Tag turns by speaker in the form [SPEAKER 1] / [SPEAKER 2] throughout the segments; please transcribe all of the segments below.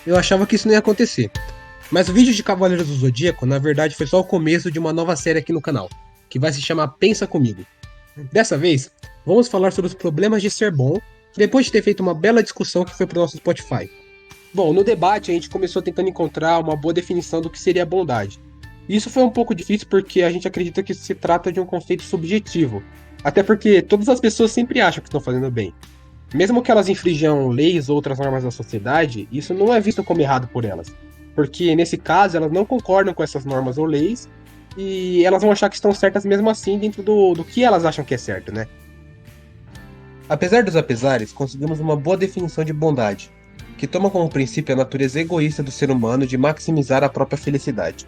[SPEAKER 1] Eu achava que isso não ia acontecer. Mas o vídeo de Cavaleiros do Zodíaco, na verdade, foi só o começo de uma nova série aqui no canal, que vai se chamar Pensa Comigo. Dessa vez, vamos falar sobre os problemas de ser bom, depois de ter feito uma bela discussão que foi pro nosso Spotify. Bom, no debate a gente começou tentando encontrar uma boa definição do que seria bondade. Isso foi um pouco difícil porque a gente acredita que se trata de um conceito subjetivo. Até porque todas as pessoas sempre acham que estão fazendo bem. Mesmo que elas infringam leis ou outras normas da sociedade, isso não é visto como errado por elas. Porque nesse caso elas não concordam com essas normas ou leis e elas vão achar que estão certas mesmo assim dentro do que elas acham que é certo, né? Apesar dos apesares, conseguimos uma boa definição de bondade, que toma como princípio a natureza egoísta do ser humano de maximizar a própria felicidade.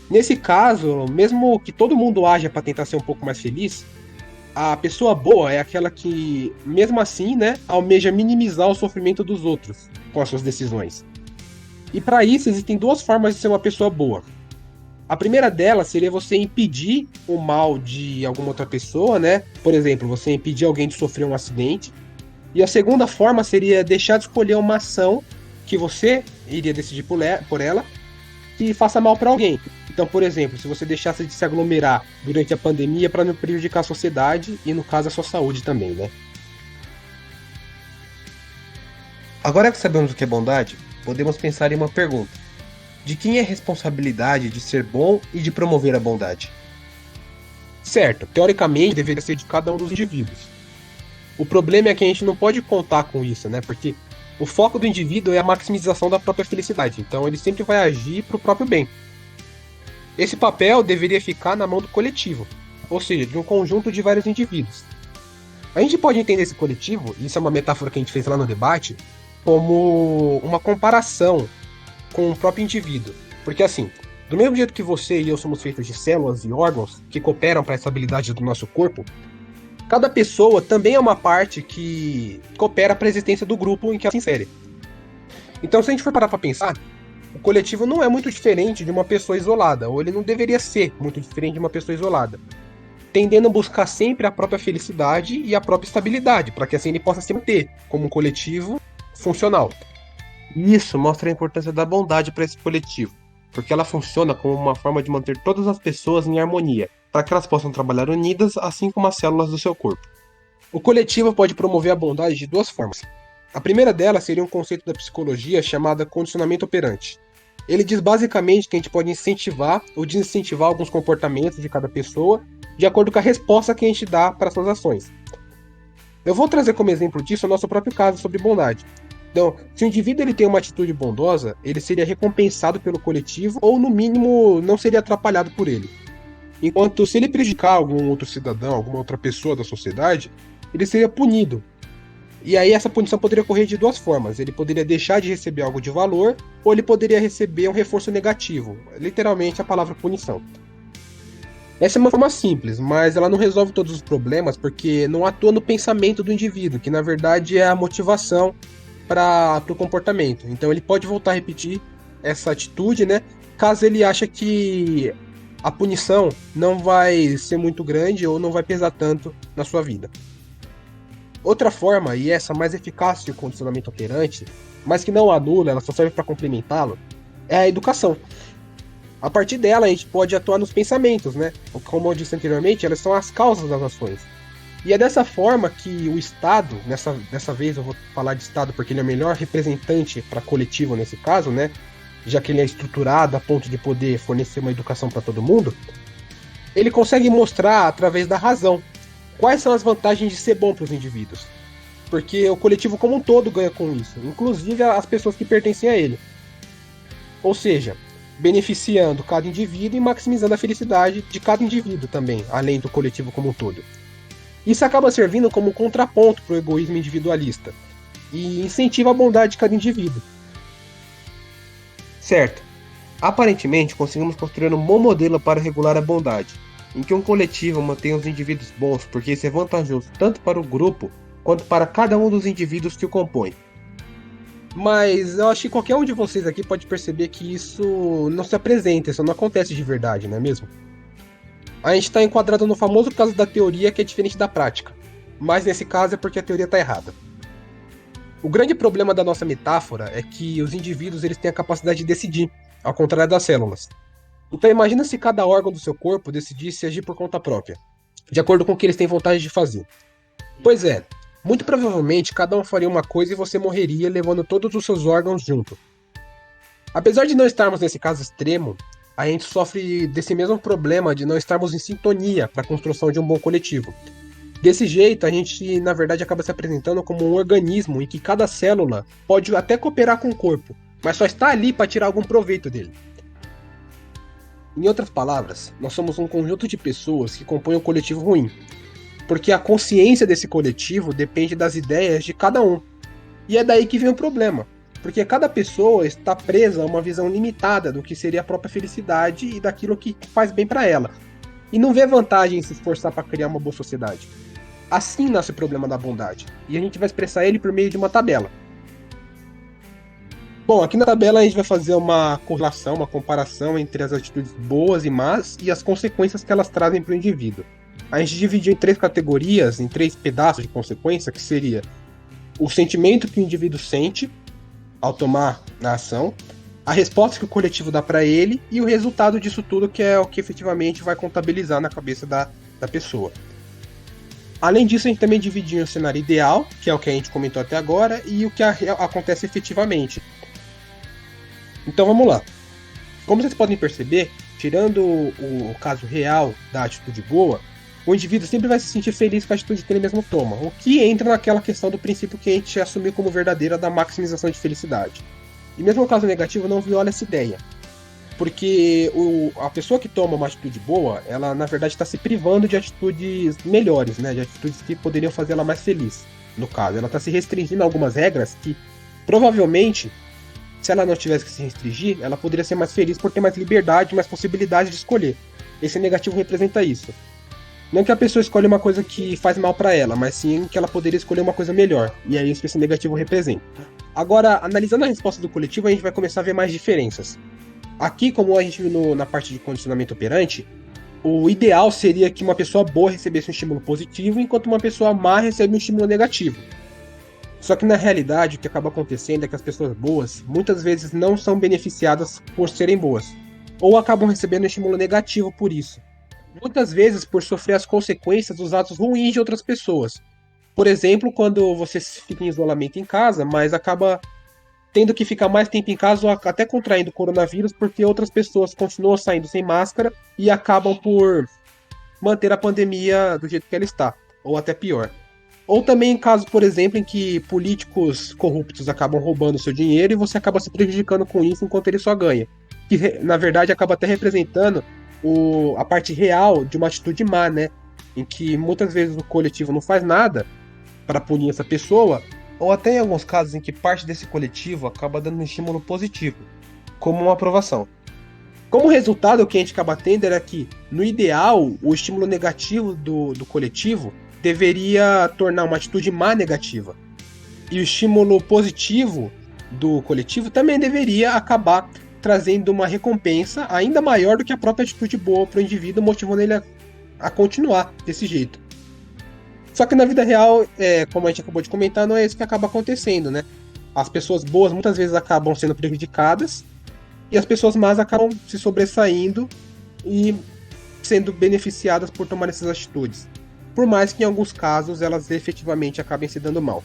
[SPEAKER 1] Nesse caso, mesmo que todo mundo haja para tentar ser um pouco mais feliz, a pessoa boa é aquela que, mesmo assim, né, almeja minimizar o sofrimento dos outros com as suas decisões. E para isso existem duas formas de ser uma pessoa boa. A primeira delas seria você impedir o mal de alguma outra pessoa, né? Por exemplo, você impedir alguém de sofrer um acidente. E a segunda forma seria deixar de escolher uma ação que você iria decidir por ela que faça mal para alguém. Então, por exemplo, se você deixasse de se aglomerar durante a pandemia para não prejudicar a sociedade e, no caso, a sua saúde também, né? Agora que sabemos o que é bondade, podemos pensar em uma pergunta: de quem é a responsabilidade de ser bom e de promover a bondade? Certo, teoricamente deveria ser de cada um dos indivíduos. O problema é que a gente não pode contar com isso, né? Porque o foco do indivíduo é a maximização da própria felicidade, então ele sempre vai agir para o próprio bem. Esse papel deveria ficar na mão do coletivo, ou seja, de um conjunto de vários indivíduos. A gente pode entender esse coletivo, e isso é uma metáfora que a gente fez lá no debate, como uma comparação com o próprio indivíduo. Porque assim, do mesmo jeito que você e eu somos feitos de células e órgãos que cooperam para a estabilidade do nosso corpo, cada pessoa também é uma parte que coopera para a existência do grupo em que ela se insere. Então, se a gente for parar para pensar, o coletivo não é muito diferente de uma pessoa isolada, ou ele não deveria ser muito diferente de uma pessoa isolada, tendendo a buscar sempre a própria felicidade e a própria estabilidade, para que assim ele possa se manter como um coletivo funcional. Isso mostra a importância da bondade para esse coletivo, porque ela funciona como uma forma de manter todas as pessoas em harmonia, para que elas possam trabalhar unidas, assim como as células do seu corpo. O coletivo pode promover a bondade de duas formas. A primeira delas seria um conceito da psicologia chamada condicionamento operante. Ele diz basicamente que a gente pode incentivar ou desincentivar alguns comportamentos de cada pessoa de acordo com a resposta que a gente dá para suas ações. Eu vou trazer como exemplo disso o nosso próprio caso sobre bondade. Então, se o indivíduo ele tem uma atitude bondosa, ele seria recompensado pelo coletivo ou, no mínimo, não seria atrapalhado por ele. Enquanto se ele prejudicar algum outro cidadão, alguma outra pessoa da sociedade, ele seria punido. E aí essa punição poderia ocorrer de duas formas. Ele poderia deixar de receber algo de valor, ou ele poderia receber um reforço negativo. Literalmente a palavra punição. Essa é uma forma simples, mas ela não resolve todos os problemas porque não atua no pensamento do indivíduo, que na verdade é a motivação para o comportamento. Então ele pode voltar a repetir essa atitude, né? Caso ele ache que a punição não vai ser muito grande ou não vai pesar tanto na sua vida. Outra forma, e essa mais eficaz que o condicionamento operante, mas que não anula, ela só serve para complementá-lo, é a educação. A partir dela, a gente pode atuar nos pensamentos, né? Como eu disse anteriormente, elas são as causas das ações. E é dessa forma que o Estado, dessa vez eu vou falar de Estado porque ele é o melhor representante para coletivo nesse caso, né? Já que ele é estruturado a ponto de poder fornecer uma educação para todo mundo, ele consegue mostrar através da razão quais são as vantagens de ser bom para os indivíduos. Porque o coletivo como um todo ganha com isso, inclusive as pessoas que pertencem a ele. Ou seja, beneficiando cada indivíduo e maximizando a felicidade de cada indivíduo também, além do coletivo como um todo. Isso acaba servindo como contraponto para o egoísmo individualista e incentiva a bondade de cada indivíduo. Certo. Aparentemente, conseguimos construir um bom modelo para regular a bondade, em que um coletivo mantém os indivíduos bons porque isso é vantajoso tanto para o grupo quanto para cada um dos indivíduos que o compõem. Mas eu acho que qualquer um de vocês aqui pode perceber que isso não se apresenta, isso não acontece de verdade, não é mesmo? A gente está enquadrado no famoso caso da teoria que é diferente da prática. Mas nesse caso é porque a teoria está errada. O grande problema da nossa metáfora é que os indivíduos eles têm a capacidade de decidir, ao contrário das células. Então imagina se cada órgão do seu corpo decidisse agir por conta própria, de acordo com o que eles têm vontade de fazer. Pois é, muito provavelmente cada um faria uma coisa e você morreria levando todos os seus órgãos junto. Apesar de não estarmos nesse caso extremo, a gente sofre desse mesmo problema de não estarmos em sintonia para a construção de um bom coletivo. Desse jeito, a gente, na verdade, acaba se apresentando como um organismo em que cada célula pode até cooperar com o corpo, mas só está ali para tirar algum proveito dele. Em outras palavras, nós somos um conjunto de pessoas que compõem um coletivo ruim, porque a consciência desse coletivo depende das ideias de cada um. E é daí que vem o problema, porque cada pessoa está presa a uma visão limitada do que seria a própria felicidade e daquilo que faz bem para ela, e não vê vantagem em se esforçar para criar uma boa sociedade. Assim nasce o problema da bondade, e a gente vai expressar ele por meio de uma tabela. Bom, aqui na tabela a gente vai fazer uma correlação, uma comparação entre as atitudes boas e más e as consequências que elas trazem para o indivíduo. A gente dividiu em 3 categorias, em 3 pedaços de consequência, que seria o sentimento que o indivíduo sente ao tomar a ação, a resposta que o coletivo dá para ele e o resultado disso tudo, que é o que efetivamente vai contabilizar na cabeça da pessoa. Além disso, a gente também dividiu o cenário ideal, que é o que a gente comentou até agora, e o que acontece efetivamente. Então vamos lá. Como vocês podem perceber, tirando o caso real da atitude boa, o indivíduo sempre vai se sentir feliz com a atitude que ele mesmo toma, o que entra naquela questão do princípio que a gente assumiu como verdadeira da maximização de felicidade. E mesmo o caso negativo não viola essa ideia, porque a pessoa que toma uma atitude boa, ela na verdade está se privando de atitudes melhores, né? De atitudes que poderiam fazer ela mais feliz. No caso, ela está se restringindo a algumas regras que provavelmente, se ela não tivesse que se restringir, ela poderia ser mais feliz por ter mais liberdade, mais possibilidade de escolher. Esse negativo representa isso. Não que a pessoa escolha uma coisa que faz mal para ela, mas sim que ela poderia escolher uma coisa melhor. E é isso que esse negativo representa. Agora, analisando a resposta do coletivo, a gente vai começar a ver mais diferenças. Aqui, como a gente viu na parte de condicionamento operante, o ideal seria que uma pessoa boa recebesse um estímulo positivo, enquanto uma pessoa má recebe um estímulo negativo. Só que na realidade, o que acaba acontecendo é que as pessoas boas muitas vezes não são beneficiadas por serem boas, ou acabam recebendo um estímulo negativo por isso. Muitas vezes por sofrer as consequências dos atos ruins de outras pessoas. Por exemplo, quando você fica em isolamento em casa, mas acaba tendo que ficar mais tempo em casa ou até contraindo coronavírus porque outras pessoas continuam saindo sem máscara e acabam por manter a pandemia do jeito que ela está, ou até pior. Ou também em casos, por exemplo, em que políticos corruptos acabam roubando seu dinheiro e você acaba se prejudicando com isso enquanto ele só ganha. Que, na verdade, acaba até representando a parte real de uma atitude má, né? Em que muitas vezes o coletivo não faz nada para punir essa pessoa, ou até em alguns casos em que parte desse coletivo acaba dando um estímulo positivo, como uma aprovação. Como resultado, o que a gente acaba tendo era que, no ideal, o estímulo negativo do coletivo deveria tornar uma atitude má negativa. E o estímulo positivo do coletivo também deveria acabar trazendo uma recompensa ainda maior do que a própria atitude boa para o indivíduo, motivando ele a continuar desse jeito. Só que na vida real, como a gente acabou de comentar, não é isso que acaba acontecendo, né? As pessoas boas muitas vezes acabam sendo prejudicadas e as pessoas más acabam se sobressaindo e sendo beneficiadas por tomar essas atitudes. Por mais que em alguns casos elas efetivamente acabem se dando mal.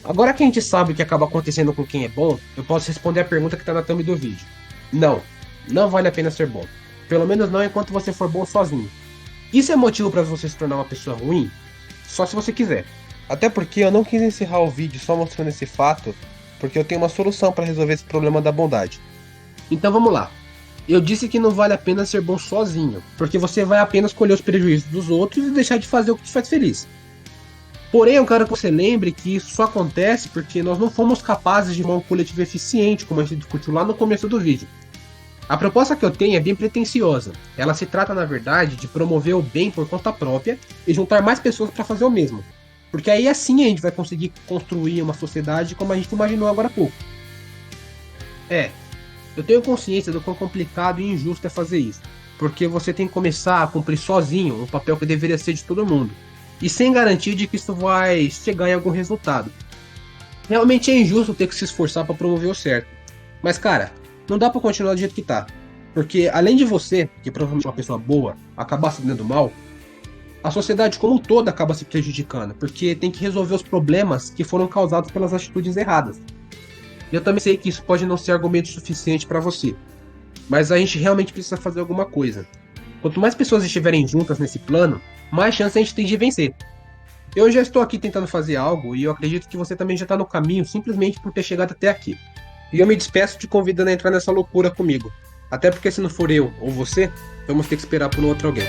[SPEAKER 1] Agora que a gente sabe o que acaba acontecendo com quem é bom, eu posso responder a pergunta que está na thumb do vídeo. Não vale a pena ser bom. Pelo menos não enquanto você for bom sozinho. Isso é motivo para você se tornar uma pessoa ruim? Só se você quiser. Até porque eu não quis encerrar o vídeo só mostrando esse fato, porque eu tenho uma solução para resolver esse problema da bondade. Então vamos lá. Eu disse que não vale a pena ser bom sozinho, porque você vai apenas colher os prejuízos dos outros e deixar de fazer o que te faz feliz. Porém, eu quero que você lembre que isso só acontece porque nós não fomos capazes de formar um coletivo eficiente, como a gente discutiu lá no começo do vídeo. A proposta que eu tenho é bem pretensiosa. Ela se trata, na verdade, de promover o bem por conta própria e juntar mais pessoas para fazer o mesmo. Porque aí assim a gente vai conseguir construir uma sociedade como a gente imaginou agora há pouco. Eu tenho consciência do quão complicado e injusto é fazer isso. Porque você tem que começar a cumprir sozinho um papel que deveria ser de todo mundo. E sem garantia de que isso vai chegar em algum resultado. Realmente é injusto ter que se esforçar para promover o certo. Mas, cara, não dá para continuar do jeito que tá. Porque além de você, que provavelmente é uma pessoa boa, acabar se dando mal, a sociedade como um todo acaba se prejudicando, porque tem que resolver os problemas que foram causados pelas atitudes erradas. E eu também sei que isso pode não ser argumento suficiente para você, mas a gente realmente precisa fazer alguma coisa. Quanto mais pessoas estiverem juntas nesse plano, mais chance a gente tem de vencer. Eu já estou aqui tentando fazer algo e eu acredito que você também já está no caminho simplesmente por ter chegado até aqui. E eu me despeço te convidando a entrar nessa loucura comigo. Até porque se não for eu ou você, vamos ter que esperar por um outro alguém.